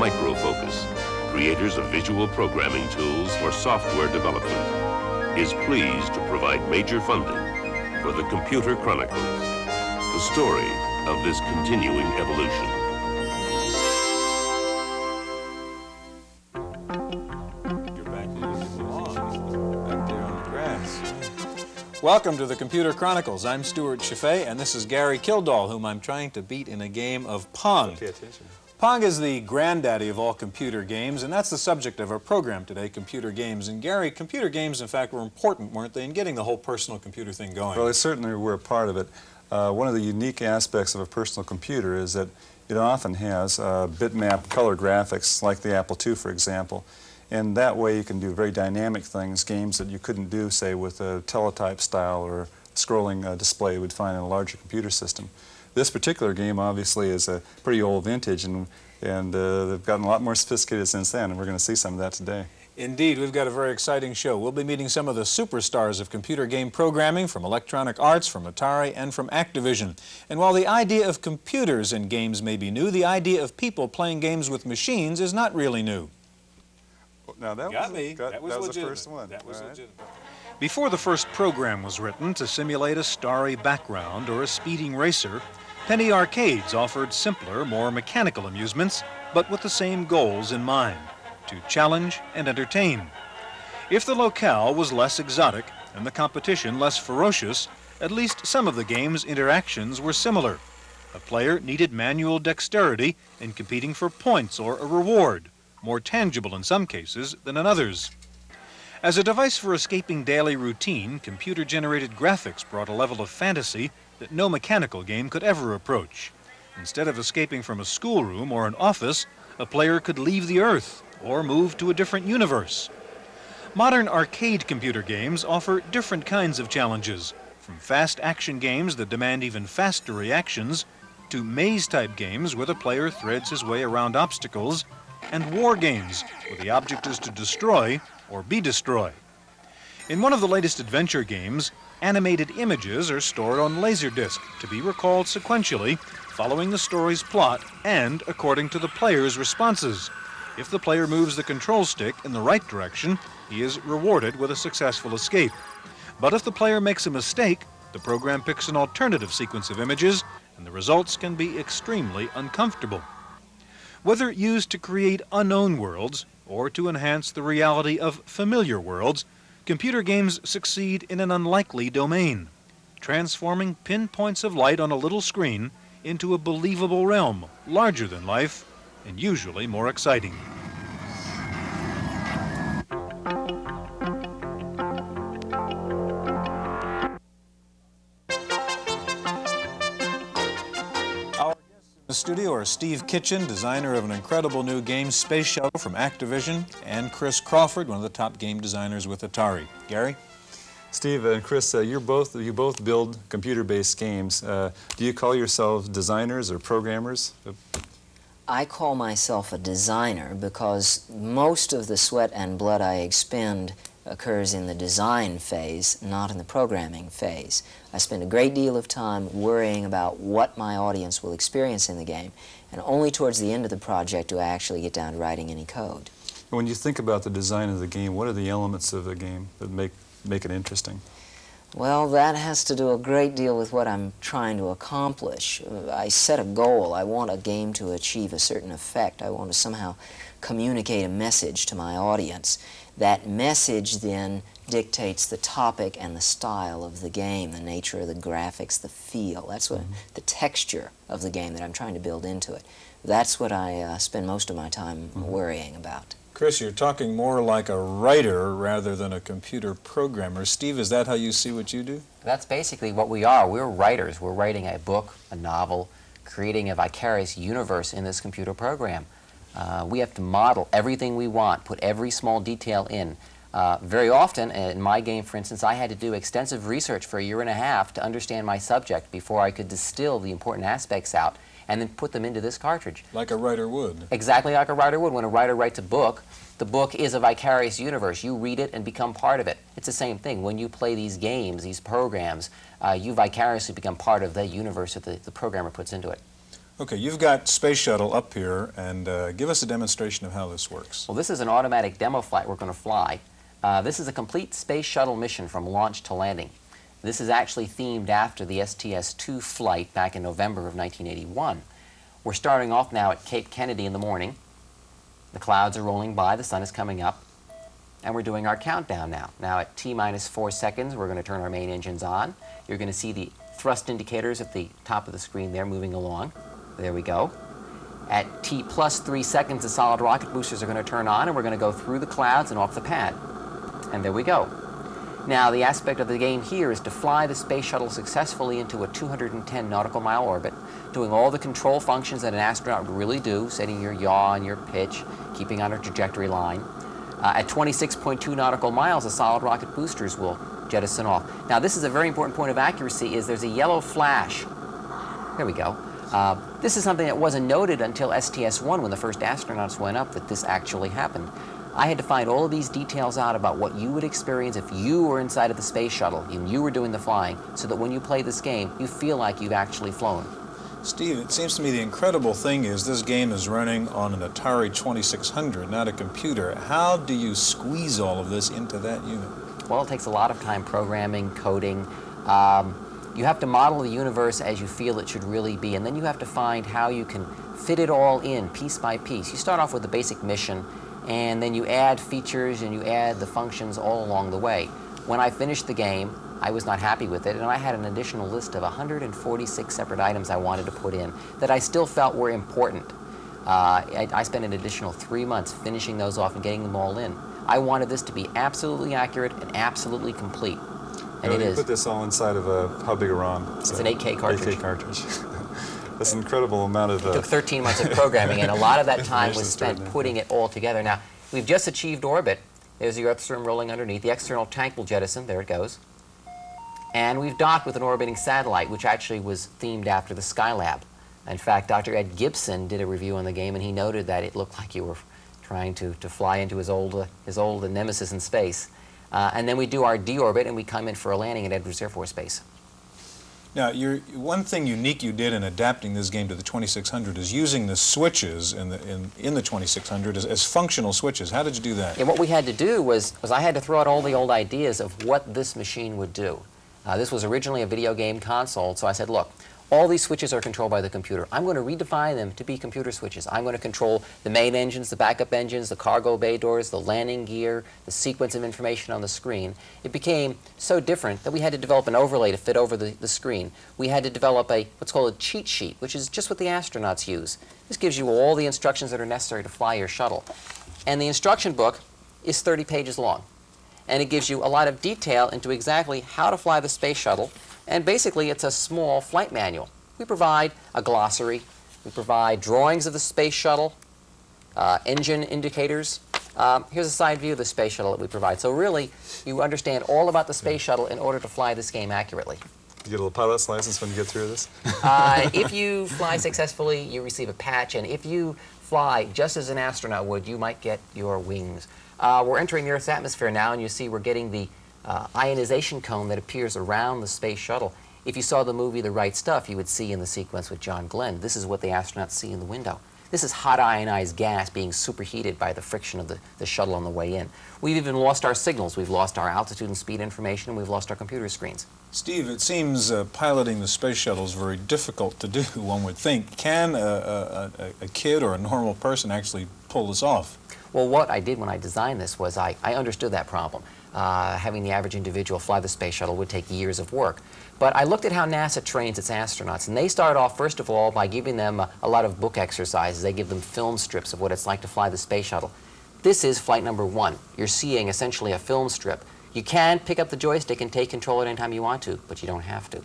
Microfocus, creators of visual programming tools for software development, is pleased to provide major funding for the Computer Chronicles, the story of this continuing evolution. You're back where you belong, back there on the grass. Welcome to the Computer Chronicles. I'm Stuart Chaffee, and this is Gary Kildall, whom I'm trying to beat in a game of Pong. Pay attention. Pong is the granddaddy of all computer games, and that's the subject of our program today, computer games. And Gary, computer games, in fact, were important, weren't they, in getting the whole personal computer thing going? Well, they certainly were a part of it. One of the unique aspects of a personal computer is that it often has bitmap color graphics, like the Apple II, for example. And that way you can do very dynamic things, games that you couldn't do, say, with a teletype style or scrolling display you would find in a larger computer system. This particular game, obviously, is a pretty old vintage, and they've gotten a lot more sophisticated since then, and we're going to see some of that today. Indeed, we've got a very exciting show. We'll be meeting some of the superstars of computer game programming from Electronic Arts, from Atari, and from Activision. And while the idea of computers in games may be new, the idea of people playing games with machines is not really new. Now that was the first one. That was legitimate. Before the first program was written to simulate a starry background or a speeding racer, penny arcades offered simpler, more mechanical amusements, but with the same goals in mind: to challenge and entertain. If the locale was less exotic and the competition less ferocious, at least some of the game's interactions were similar. A player needed manual dexterity in competing for points or a reward, more tangible in some cases than in others. As a device for escaping daily routine, computer-generated graphics brought a level of fantasy that no mechanical game could ever approach. Instead of escaping from a schoolroom or an office, a player could leave the Earth or move to a different universe. Modern arcade computer games offer different kinds of challenges, from fast action games that demand even faster reactions, to maze-type games where the player threads his way around obstacles, and war games where the object is to destroy or be destroyed. In one of the latest adventure games, animated images are stored on Laserdisc to be recalled sequentially, following the story's plot and according to the player's responses. If the player moves the control stick in the right direction, he is rewarded with a successful escape. But if the player makes a mistake, the program picks an alternative sequence of images, and the results can be extremely uncomfortable. Whether used to create unknown worlds or to enhance the reality of familiar worlds, computer games succeed in an unlikely domain, transforming pinpoints of light on a little screen into a believable realm, larger than life, and usually more exciting. In the studio are Steve Kitchen, designer of an incredible new game, Space Shuttle, from Activision, and Chris Crawford, one of the top game designers with Atari. Gary? Steve and Chris, you both build computer-based games. Do you call yourselves designers or programmers? I call myself a designer because most of the sweat and blood I expend occurs in the design phase, not in the programming phase. I spend a great deal of time worrying about what my audience will experience in the game, and only towards the end of the project do I actually get down to writing any code. When you think about the design of the game, what are the elements of the game that make it interesting? Well, that has to do a great deal with what I'm trying to accomplish. I set a goal. I want a game to achieve a certain effect. I want to somehow communicate a message to my audience. That message then dictates the topic and the style of the game, the nature of the graphics, the feel. That's what the texture of the game that I'm trying to build into it. That's what I spend most of my time worrying about. Chris, you're talking more like a writer rather than a computer programmer. Steve, is that how you see what you do? That's basically what we are. We're writers. We're writing a book, a novel, creating a vicarious universe in this computer program. We have to model everything we want, put every small detail in. Very often, in my game, for instance, I had to do extensive research for 1.5 years to understand my subject before I could distill the important aspects out and then put them into this cartridge. Like a writer would. Exactly like a writer would. When a writer writes a book, the book is a vicarious universe. You read it and become part of it. It's the same thing. When you play these games, these programs, you vicariously become part of the universe that the programmer puts into it. Okay, you've got Space Shuttle up here, and give us a demonstration of how this works. Well, this is an automatic demo flight we're going to fly. This is a complete Space Shuttle mission from launch to landing. This is actually themed after the STS-2 flight back in November of 1981. We're starting off now at Cape Kennedy in the morning. The clouds are rolling by, the sun is coming up, and we're doing our countdown now. Now at T-minus 4 seconds, we're going to turn our main engines on. You're going to see the thrust indicators at the top of the screen there moving along. There we go. At T plus 3 seconds, the solid rocket boosters are going to turn on, and we're going to go through the clouds and off the pad. And there we go. Now, the aspect of the game here is to fly the Space Shuttle successfully into a 210 nautical mile orbit, doing all the control functions that an astronaut would really do, setting your yaw and your pitch, keeping on a trajectory line. At 26.2 nautical miles, the solid rocket boosters will jettison off. Now, this is a very important point of accuracy, is there's a yellow flash. There we go. This is something that wasn't noted until STS-1 when the first astronauts went up, that this actually happened. I had to find all of these details out about what you would experience if you were inside of the Space Shuttle and you were doing the flying, so that when you play this game, you feel like you've actually flown. Steve, it seems to me the incredible thing is this game is running on an Atari 2600, not a computer. How do you squeeze all of this into that unit? Well, it takes a lot of time programming, coding. You have to model the universe as you feel it should really be, and then you have to find how you can fit it all in piece by piece. You start off with the basic mission, and then you add features and you add the functions all along the way. When I finished the game, I was not happy with it, and I had an additional list of 146 separate items I wanted to put in that I still felt were important. I spent an additional 3 months finishing those off and getting them all in. I wanted this to be absolutely accurate and absolutely complete. And it you is. put this all inside of how big a ROM? It's an 8K cartridge. 8K cartridge. That's an incredible amount of... It took 13 months of programming, and a lot of that time was spent putting it all together. Now, we've just achieved orbit. There's the Earth's rim rolling underneath. The external tank will jettison. There it goes. And we've docked with an orbiting satellite, which actually was themed after the Skylab. In fact, Dr. Ed Gibson did a review on the game, and he noted that it looked like you were trying to fly into his old nemesis in space. And then we do our deorbit, and we come in for a landing at Edwards Air Force Base. Now, one thing unique you did in adapting this game to the 2600 is using the switches in the 2600 as functional switches. How did you do that? And what we had to do was I had to throw out all the old ideas of what this machine would do. This was originally a video game console, so I said, look, all these switches are controlled by the computer. I'm going to redefine them to be computer switches. I'm going to control the main engines, the backup engines, the cargo bay doors, the landing gear, the sequence of information on the screen. It became so different that we had to develop an overlay to fit over the screen. We had to develop what's called a cheat sheet, which is just what the astronauts use. This gives you all the instructions that are necessary to fly your shuttle. And the instruction book is 30 pages long. And it gives you a lot of detail into exactly how to fly the space shuttle. And basically, it's a small flight manual. We provide a glossary. We provide drawings of the space shuttle, engine indicators. Here's a side view of the space shuttle that we provide. So really, you understand all about the space shuttle in order to fly this game accurately. You get a little pilot's license when you get through this? If you fly successfully, you receive a patch. And if you fly just as an astronaut would, you might get your wings. We're entering the Earth's atmosphere now, and you see we're getting the ionization cone that appears around the space shuttle. If you saw the movie The Right Stuff, you would see in the sequence with John Glenn, this is what the astronauts see in the window. This is hot ionized gas being superheated by the friction of the shuttle on the way in. We've even lost our signals. We've lost our altitude and speed information, and we've lost our computer screens. Steve, it seems piloting the space shuttle is very difficult to do, one would think. Can a kid or a normal person actually pull this off? Well, what I did when I designed this was I understood that problem. Having the average individual fly the space shuttle would take years of work. But I looked at how NASA trains its astronauts, and they start off, first of all, by giving them a lot of book exercises. They give them film strips of what it's like to fly the space shuttle. This is flight number 1. You're seeing essentially a film strip. You can pick up the joystick and take control at any time you want to, but you don't have to.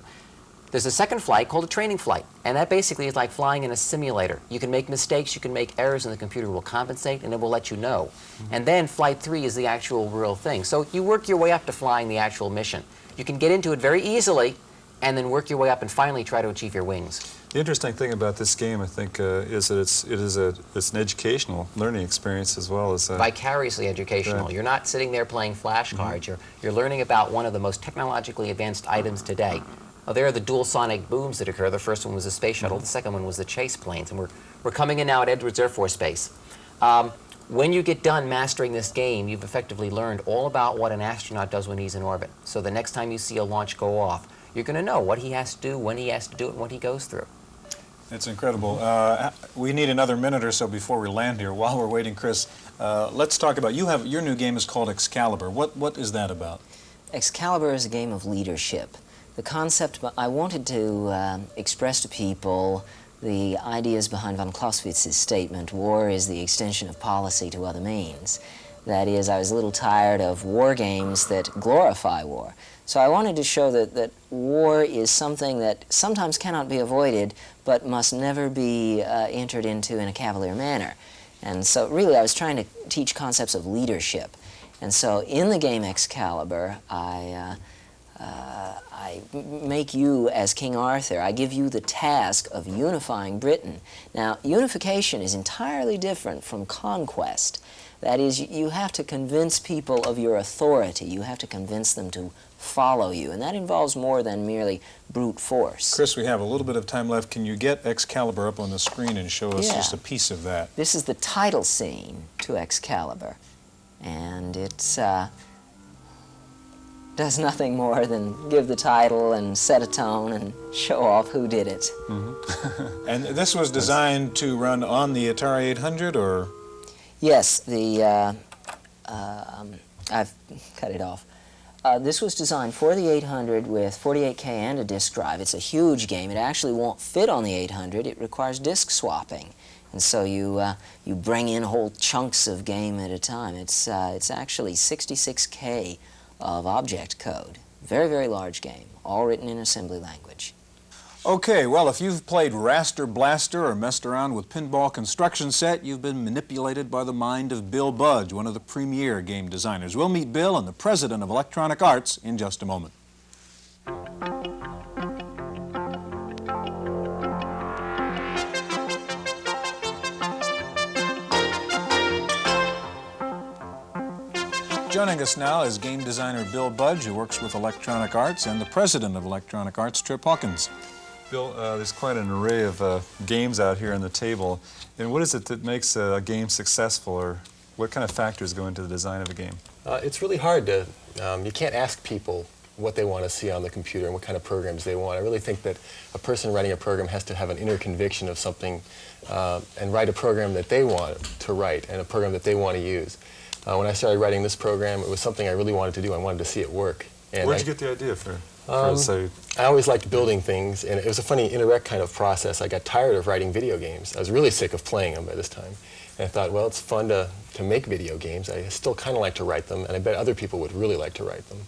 There's a second flight called a training flight, and that basically is like flying in a simulator. You can make mistakes, you can make errors, and the computer will compensate, and it will let you know. And then flight 3 is the actual real thing. So you work your way up to flying the actual mission. You can get into it very easily, and then work your way up and finally try to achieve your wings. The interesting thing about this game, I think, is that it's an educational learning experience as well as vicariously educational. Right. You're not sitting there playing flashcards. You're learning about one of the most technologically advanced items today. There are the dual sonic booms that occur. The first one was the space shuttle. The second one was the chase planes. And we're coming in now at Edwards Air Force Base. When you get done mastering this game, you've effectively learned all about what an astronaut does when he's in orbit. So the next time you see a launch go off, you're going to know what he has to do, when he has to do it, and what he goes through. It's incredible. We need another minute or so before we land here. While we're waiting, Chris, let's talk about, your new game is called Excaliber. What is that about? Excaliber is a game of leadership. The concept, I wanted to express to people the ideas behind von Clausewitz's statement, war is the extension of policy to other means. That is, I was a little tired of war games that glorify war. So I wanted to show that war is something that sometimes cannot be avoided, but must never be entered into in a cavalier manner. And so really I was trying to teach concepts of leadership. And so in the game Excaliber, I make you as King Arthur. I give you the task of unifying Britain. Now, unification is entirely different from conquest. That is, you have to convince people of your authority. You have to convince them to follow you, and that involves more than merely brute force. Chris, we have a little bit of time left. Can you get Excaliber up on the screen and show us just a piece of that? This is the title scene to Excaliber, and it's does nothing more than give the title and set a tone and show off who did it. Mm-hmm. And this was designed to run on the Atari 800, or? Yes, I've cut it off. This was designed for the 800 with 48K and a disk drive. It's a huge game. It actually won't fit on the 800. It requires disk swapping. And so you bring in whole chunks of game at a time. It's actually 66K of object code. Very, very large game, all written in assembly language. Okay, well, if you've played Raster Blaster or messed around with Pinball Construction Set, you've been manipulated by the mind of Bill Budge, one of the premier game designers. We'll meet Bill and the president of Electronic Arts in just a moment. Joining us now is game designer Bill Budge, who works with Electronic Arts, and the president of Electronic Arts, Trip Hawkins. Bill, there's quite an array of games out here on the table. And what is it that makes a game successful, or what kind of factors go into the design of a game? It's really hard to, you can't ask people what they want to see on the computer and what kind of programs they want. I really think that a person writing a program has to have an inner conviction of something and write a program that they want to write and a program that they want to use. When I started writing this program, it was something I really wanted to do. I wanted to see it work. And Where'd you get the idea for say? I always liked building things, and it was a funny indirect kind of process. I got tired of writing video games. I was really sick of playing them by this time. And I thought, well, it's fun to make video games. I still kind of like to write them, and I bet other people would really like to write them.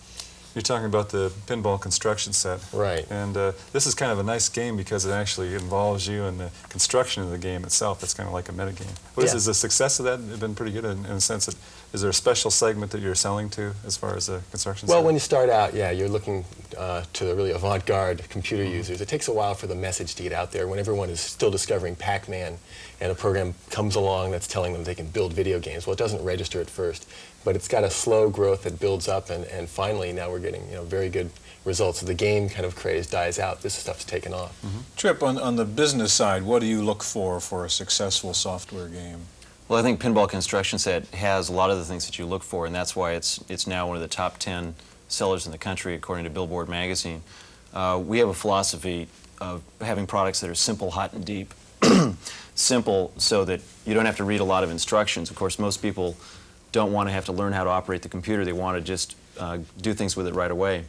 You're talking about the Pinball Construction Set. Right. And this is kind of a nice game because it actually involves you in the construction of the game itself. It's kind of like a metagame. Is the success of that been pretty good in the sense that, is there a special segment that you're selling to as far as the construction set? Well, when you start out, yeah, you're looking to the really avant-garde computer users. It takes a while for the message to get out there when everyone is still discovering Pac-Man and a program comes along that's telling them they can build video games. Well, it doesn't register at first, but it's got a slow growth that builds up, and finally now we're getting very good results. So the game kind of craze dies out. This stuff's taken off. Mm-hmm. Trip, on the business side, what do you look for a successful software game? Well, I think Pinball Construction Set has a lot of the things that you look for, and that's why it's now one of the top 10 sellers in the country, according to Billboard magazine. We have a philosophy of having products that are simple, hot, and deep. Simple so that you don't have to read a lot of instructions. Of course, most people don't want to have to learn how to operate the computer. They want to just do things with it right away.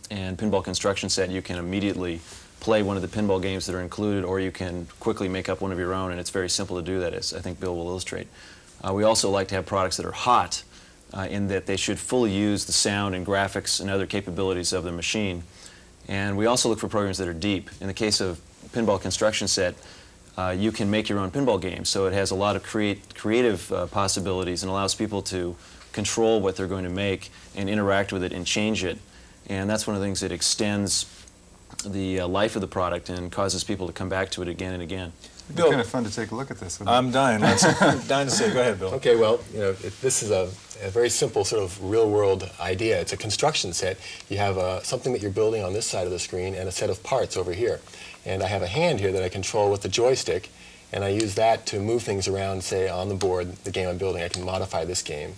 And Pinball Construction Set, you can immediately play one of the pinball games that are included, or you can quickly make up one of your own, and it's very simple to do that, as I think Bill will illustrate. We also like to have products that are hot in that they should fully use the sound and graphics and other capabilities of the machine. And we also look for programs that are deep. In the case of Pinball Construction Set, you can make your own pinball games, so it has a lot of creative possibilities and allows people to control what they're going to make and interact with it and change it. And that's one of the things that extends the life of the product and causes people to come back to it again and again. It's kind of fun to take a look at this. I'm dying. Dying to say. Go ahead, Bill. Okay, well, this is a a very simple sort of real-world idea. It's a construction set. You have something that you're building on this side of the screen and a set of parts over here. And I have a hand here that I control with the joystick, and I use that to move things around, say, on the board, the game I'm building. I can modify this game.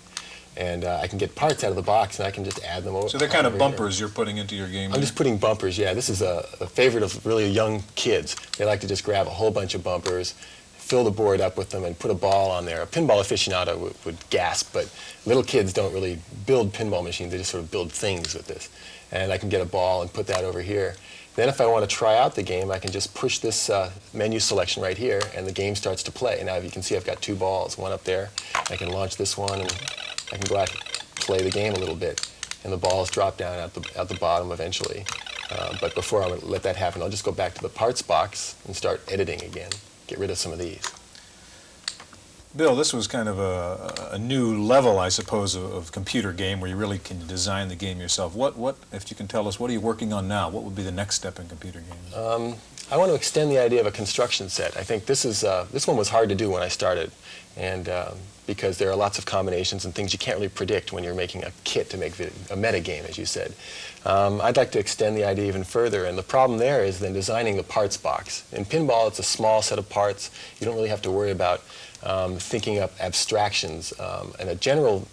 And I can get parts out of the box, and I can just add them over. So they're kind of bumpers you're putting into your game? I'm just putting bumpers, yeah. This is a favorite of really young kids. They like to just grab a whole bunch of bumpers, fill the board up with them, and put a ball on there. A pinball aficionado would gasp, but little kids don't really build pinball machines. They just sort of build things with this. And I can get a ball and put that over here. Then if I want to try out the game, I can just push this menu selection right here, and the game starts to play. Now, you can see I've got two balls, one up there. I can launch this one, and I can go out and play the game a little bit. And the balls drop down at the bottom eventually. But before I would let that happen, I'll just go back to the parts box and start editing again. Get rid of some of these. Bill, this was kind of a new level, I suppose, of computer game where you really can design the game yourself. What, if you can tell us, what are you working on now? What would be the next step in computer games? I want to extend the idea of a construction set. I think this one was hard to do when I started, and because there are lots of combinations and things you can't really predict when you're making a kit to make a meta game, as you said. I'd like to extend the idea even further, and the problem there is then designing the parts box. In pinball, it's a small set of parts. You don't really have to worry about thinking up abstractions. In a general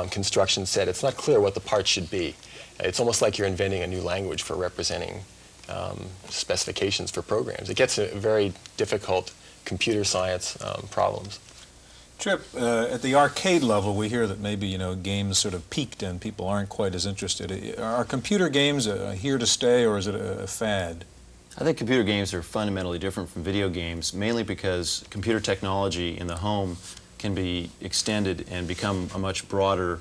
construction set, it's not clear what the parts should be. It's almost like you're inventing a new language for representing specifications for programs. It gets very difficult computer science problems. Trip, at the arcade level, we hear that maybe, games sort of peaked and people aren't quite as interested. Are computer games here to stay, or is it a fad? I think computer games are fundamentally different from video games, mainly because computer technology in the home can be extended and become a much broader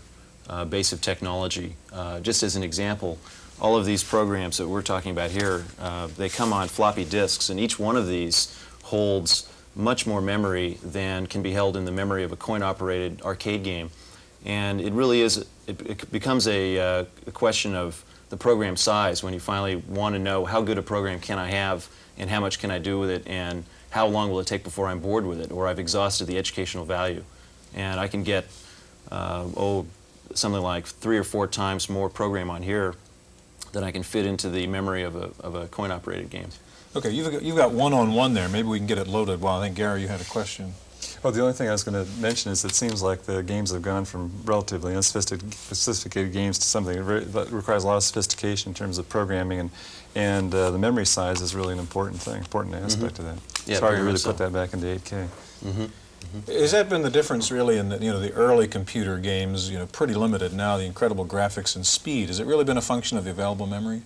base of technology. Just as an example, all of these programs that we're talking about here, they come on floppy disks, and each one of these holds much more memory than can be held in the memory of a coin-operated arcade game. And it really is, it becomes a question of the program size when you finally want to know how good a program can I have and how much can I do with it and how long will it take before I'm bored with it or I've exhausted the educational value. And I can get, something like 3 or 4 times more program on here than I can fit into the memory of a coin-operated game. Okay, you've got one-on-one there. Maybe we can get it loaded. Well, I think, Gary, you had a question. Well, the only thing I was going to mention is it seems like the games have gone from relatively unsophisticated games to something that requires a lot of sophistication in terms of programming, and the memory size is really an important thing, important aspect of that. Yeah, it's hard to really put that back into 8K. Has that been the difference, really, in the early computer games? Pretty limited now. The incredible graphics and speed. Has it really been a function of the available memory?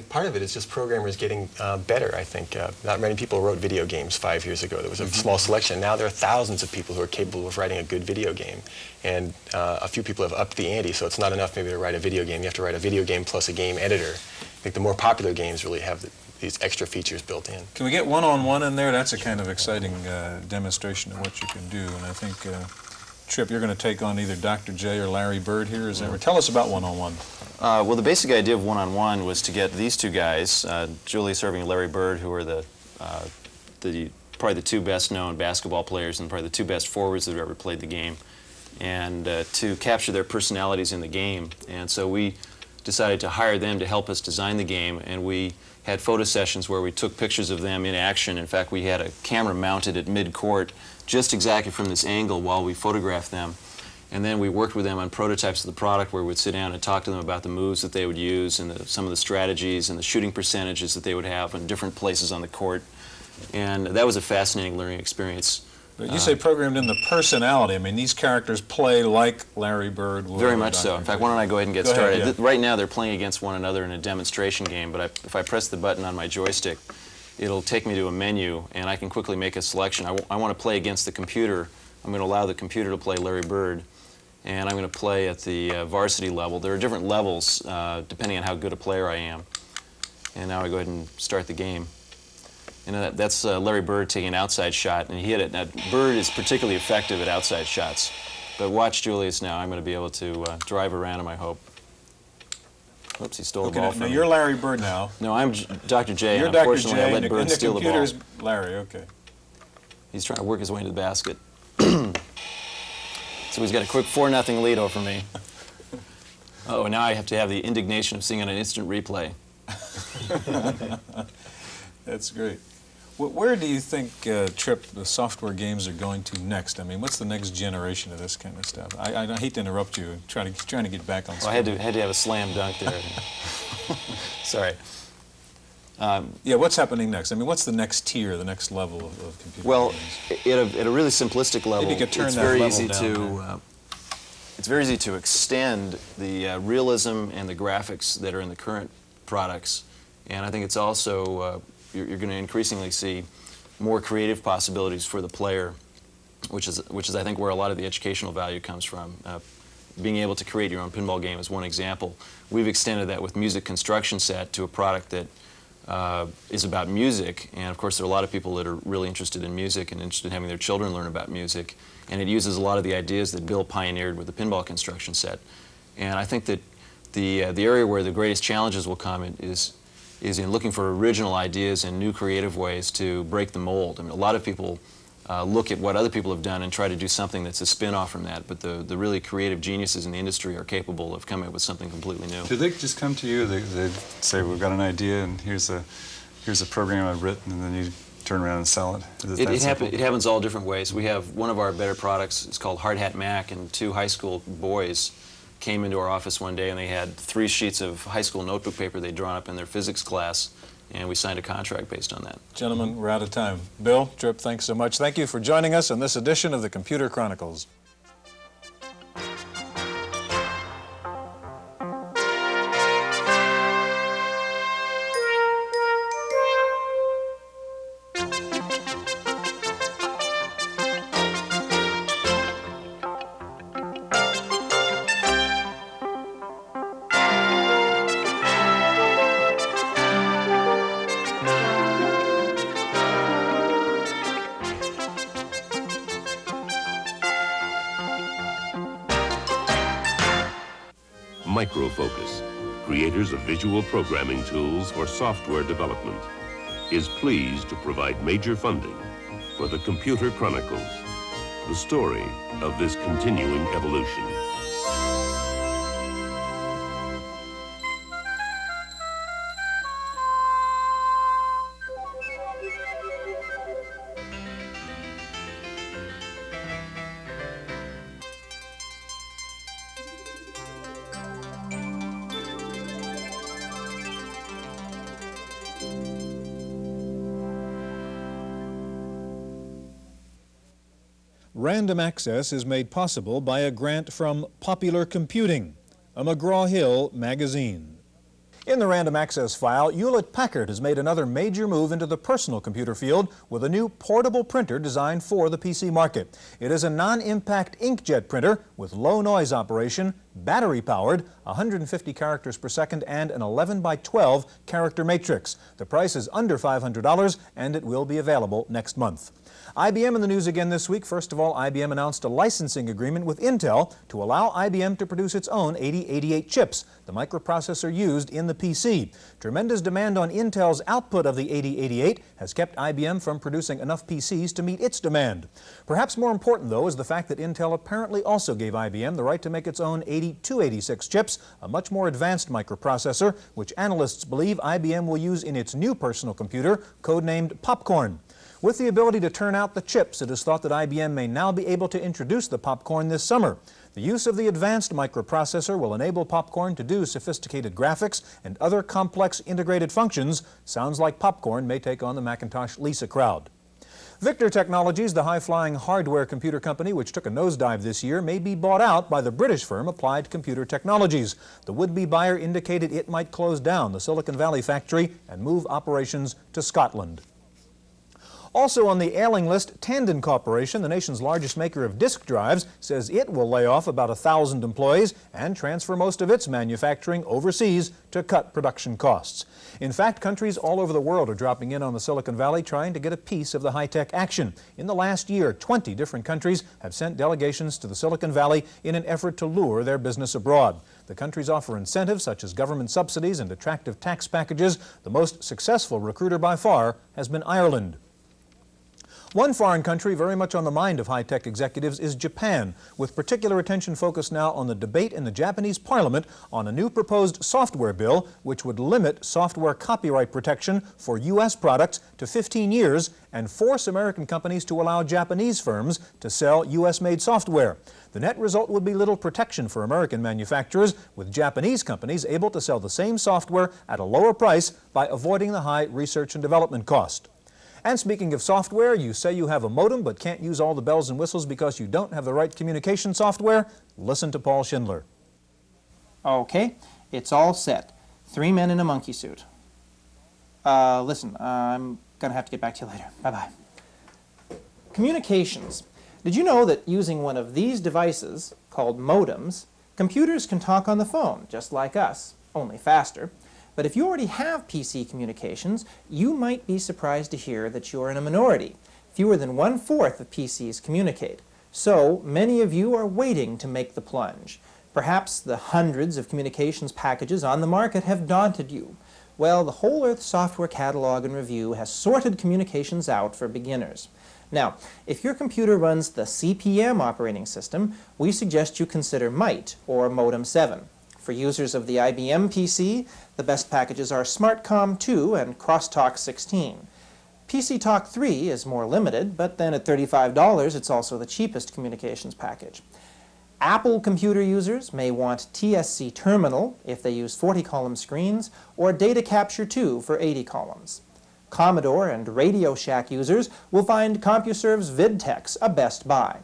Part of it is just programmers getting better, I think. Not many people wrote video games 5 years ago. There was a small selection. Now there are thousands of people who are capable of writing a good video game. And a few people have upped the ante, so it's not enough maybe to write a video game. You have to write a video game plus a game editor. I think the more popular games really have these extra features built in. Can we get one-on-one in there? That's a kind of exciting demonstration of what you can do. And I think, Trip, you're going to take on either Dr. J or Larry Bird here. Is that right? Tell us about one-on-one. Well, the basic idea of one-on-one was to get these two guys, Julie serving Larry Bird, who are probably the 2 best-known basketball players and probably the 2 best forwards that have ever played the game, and to capture their personalities in the game. And so we decided to hire them to help us design the game, and we had photo sessions where we took pictures of them in action. In fact, we had a camera mounted at mid-court just exactly from this angle while we photographed them. And then we worked with them on prototypes of the product where we'd sit down and talk to them about the moves that they would use and some of the strategies and the shooting percentages that they would have in different places on the court. And that was a fascinating learning experience. But you say programmed in the personality. I mean, these characters play like Larry Bird would. Very much so. In fact, why don't I go ahead and get started. Ahead, yeah. Right now they're playing against one another in a demonstration game, but if I press the button on my joystick, it'll take me to a menu and I can quickly make a selection. I want to play against the computer. I'm going to allow the computer to play Larry Bird. And I'm going to play at the varsity level. There are different levels depending on how good a player I am. And now I go ahead and start the game. And that's Larry Bird taking an outside shot, and he hit it. Now, Bird is particularly effective at outside shots. But watch Julius now. I'm going to be able to drive around him, I hope. Oops, he stole the ball from me. Now, you're Larry Bird now. No, I'm Dr. J. You're and Dr. unfortunately, J, I let Bird steal the ball. And the computer's Larry, okay. He's trying to work his way into the basket. It's So he's got a quick 4-0 lead over me. Oh, now I have to have the indignation of seeing on an instant replay. That's great. Where do you think, Trip, the software games are going to next? I mean, what's the next generation of this kind of stuff? I hate to interrupt you, trying to get back on Well, I had to have a slam dunk there. Sorry. Yeah, what's happening next? I mean, what's the next tier, the next level of computer Well, games? at a really simplistic level, Maybe you could turn it's that very level easy down it's very easy to extend the realism and the graphics that are in the current products, and I think it's also you're going to increasingly see more creative possibilities for the player, which is I think where a lot of the educational value comes from. Being able to create your own pinball game is one example. We've extended that with Music Construction Set to a product that is about music, and of course there are a lot of people that are really interested in music and interested in having their children learn about music, and it uses a lot of the ideas that Bill pioneered with the Pinball Construction Set. And I think that the area where the greatest challenges will come is in looking for original ideas and new creative ways to break the mold. I mean, a lot of people look at what other people have done and try to do something that's a spin-off from that, but the really creative geniuses in the industry are capable of coming up with something completely new. Do they just come to you, they say, we've got an idea and here's a program I've written, and then you turn around and sell it? It happens all different ways. We have one of our better products, it's called Hard Hat Mac, and 2 high school boys came into our office one day and they had 3 sheets of high school notebook paper they'd drawn up in their physics class, and we signed a contract based on that. Gentlemen, we're out of time. Bill, Trip, thanks so much. Thank you for joining us on this edition of the Computer Chronicles. Microfocus, creators of visual programming tools for software development, is pleased to provide major funding for the Computer Chronicles, the story of this continuing evolution. Random Access is made possible by a grant from Popular Computing, a McGraw-Hill magazine. In the Random Access file, Hewlett-Packard has made another major move into the personal computer field with a new portable printer designed for the PC market. It is a non-impact inkjet printer with low noise operation, battery-powered, 150 characters per second, and an 11 by 12 character matrix. The price is under $500, and it will be available next month. IBM in the news again this week. First of all, IBM announced a licensing agreement with Intel to allow IBM to produce its own 8088 chips, the microprocessor used in the PC. Tremendous demand on Intel's output of the 8088 has kept IBM from producing enough PCs to meet its demand. Perhaps more important, though, is the fact that Intel apparently also gave IBM the right to make its own 8286 chips, a much more advanced microprocessor, which analysts believe IBM will use in its new personal computer, codenamed Popcorn. With the ability to turn out the chips, it is thought that IBM may now be able to introduce the Popcorn this summer. The use of the advanced microprocessor will enable Popcorn to do sophisticated graphics and other complex integrated functions. Sounds like Popcorn may take on the Macintosh Lisa crowd. Victor Technologies, the high-flying hardware computer company which took a nosedive this year, may be bought out by the British firm Applied Computer Technologies. The would-be buyer indicated it might close down the Silicon Valley factory and move operations to Scotland. Also on the ailing list, Tandon Corporation, the nation's largest maker of disk drives, says it will lay off about 1,000 employees and transfer most of its manufacturing overseas to cut production costs. In fact, countries all over the world are dropping in on the Silicon Valley trying to get a piece of the high-tech action. In the last year, 20 different countries have sent delegations to the Silicon Valley in an effort to lure their business abroad. The countries offer incentives such as government subsidies and attractive tax packages. The most successful recruiter by far has been Ireland. One foreign country very much on the mind of high-tech executives is Japan, with particular attention focused now on the debate in the Japanese parliament on a new proposed software bill which would limit software copyright protection for U.S. products to 15 years and force American companies to allow Japanese firms to sell U.S.-made software. The net result would be little protection for American manufacturers, with Japanese companies able to sell the same software at a lower price by avoiding the high research and development cost. And speaking of software, you say you have a modem but can't use all the bells and whistles because you don't have the right communication software? Listen to Paul Schindler. Okay, it's all set. 3 men in a monkey suit. Listen, I'm gonna have to get back to you later. Bye-bye. Communications. Did you know that using one of these devices, called modems, computers can talk on the phone, just like us, only faster? But if you already have PC communications, you might be surprised to hear that you're in a minority. Fewer than 1/4 of PCs communicate. So many of you are waiting to make the plunge. Perhaps the hundreds of communications packages on the market have daunted you. Well, the Whole Earth Software Catalog and Review has sorted communications out for beginners. Now, if your computer runs the CP/M operating system, we suggest you consider MITE, or Modem 7. For users of the IBM PC, the best packages are SmartCom 2 and Crosstalk 16. PC Talk 3 is more limited, but then at $35, it's also the cheapest communications package. Apple computer users may want TSC Terminal if they use 40-column screens, or Data Capture 2 for 80 columns. Commodore and Radio Shack users will find CompuServe's VidTex a best buy.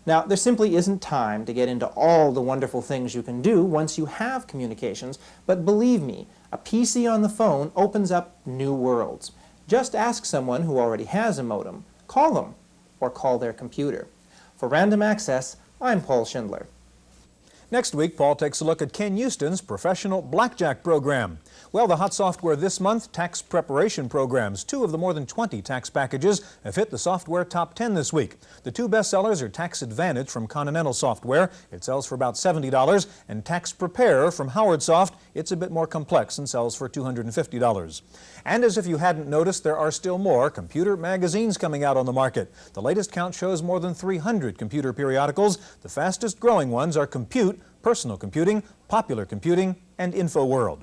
Now, there simply isn't time to get into all the wonderful things you can do once you have communications, but believe me, a PC on the phone opens up new worlds. Just ask someone who already has a modem. Call them, or call their computer. For Random Access, I'm Paul Schindler. Next week, Paul takes a look at Ken Houston's professional blackjack program. Well, the hot software this month, tax preparation programs. 2 of the more than 20 tax packages have hit the software top 10 this week. The 2 bestsellers are Tax Advantage from Continental Software. It sells for about $70, and Tax Prepare from Howard Soft. It's a bit more complex and sells for $250. And as if you hadn't noticed, there are still more computer magazines coming out on the market. The latest count shows more than 300 computer periodicals. The fastest growing ones are Compute, Personal Computing, Popular Computing, and InfoWorld.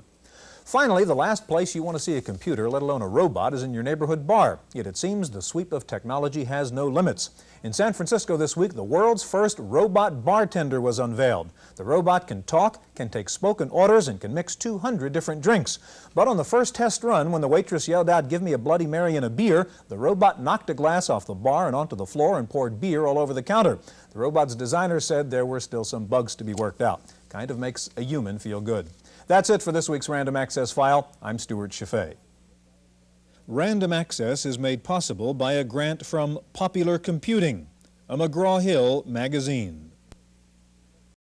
Finally, the last place you want to see a computer, let alone a robot, is in your neighborhood bar. Yet it seems the sweep of technology has no limits. In San Francisco this week, the world's first robot bartender was unveiled. The robot can talk, can take spoken orders, and can mix 200 different drinks. But on the first test run, when the waitress yelled out, "Give me a Bloody Mary and a beer," the robot knocked a glass off the bar and onto the floor and poured beer all over the counter. The robot's designer said there were still some bugs to be worked out. Kind of makes a human feel good. That's it for this week's Random Access File. I'm Stuart Chaffee. Random Access is made possible by a grant from Popular Computing, a McGraw-Hill magazine.